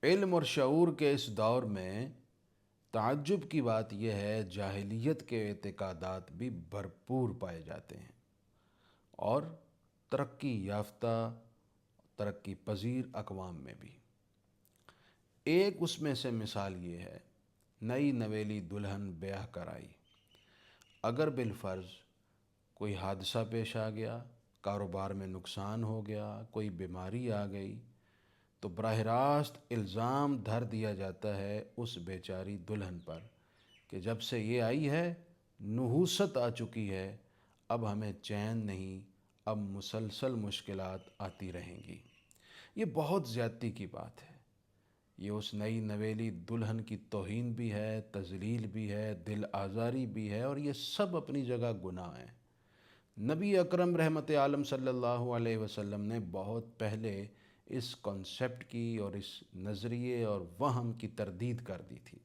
علم اور شعور کے اس دور میں تعجب کی بات یہ ہے جاہلیت کے اعتقادات بھی بھرپور پائے جاتے ہیں اور ترقی یافتہ ترقی پذیر اقوام میں بھی۔ ایک اس میں سے مثال یہ ہے، نئی نویلی دلہن بیاہ کرائی، اگر بالفرض کوئی حادثہ پیش آ گیا، کاروبار میں نقصان ہو گیا، کوئی بیماری آ گئی، تو براہ راست الزام دھر دیا جاتا ہے اس بیچاری دلہن پر کہ جب سے یہ آئی ہے نحوست آ چکی ہے، اب ہمیں چین نہیں، اب مسلسل مشکلات آتی رہیں گی۔ یہ بہت زیادتی کی بات ہے، یہ اس نئی نویلی دلہن کی توہین بھی ہے، تذلیل بھی ہے، دل آزاری بھی ہے، اور یہ سب اپنی جگہ گناہ ہیں۔ نبی اکرم رحمت عالم صلی اللہ علیہ وسلم نے بہت پہلے اس کنسیپٹ کی اور اس نظریے اور وہم کی تردید کر دی تھی۔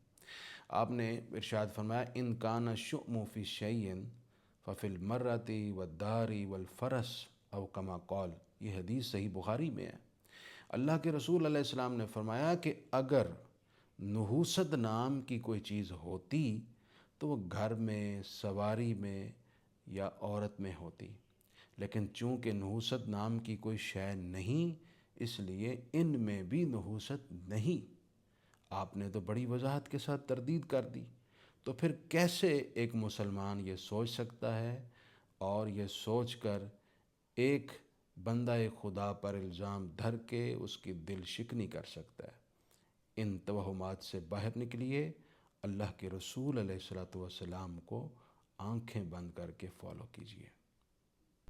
آپ نے ارشاد فرمایا ان کان الشؤم فی شیء ففی المرأۃ والدار والفرس او کما قال، یہ حدیث صحیح بخاری میں ہے۔ اللہ کے رسول علیہ السلام نے فرمایا کہ اگر نحوست نام کی کوئی چیز ہوتی تو وہ گھر میں، سواری میں یا عورت میں ہوتی، لیکن چونکہ نحوست نام کی کوئی شے نہیں، اس لیے ان میں بھی نحوست نہیں۔ آپ نے تو بڑی وضاحت کے ساتھ تردید کر دی، تو پھر کیسے ایک مسلمان یہ سوچ سکتا ہے اور یہ سوچ کر ایک بندہ خدا پر الزام دھر کے اس کی دل شکنی کر سکتا ہے؟ ان توہمات سے باہر نکلیے، اللہ کے رسول علیہ الصلوۃ والسلام کو آنکھیں بند کر کے فالو کیجیے۔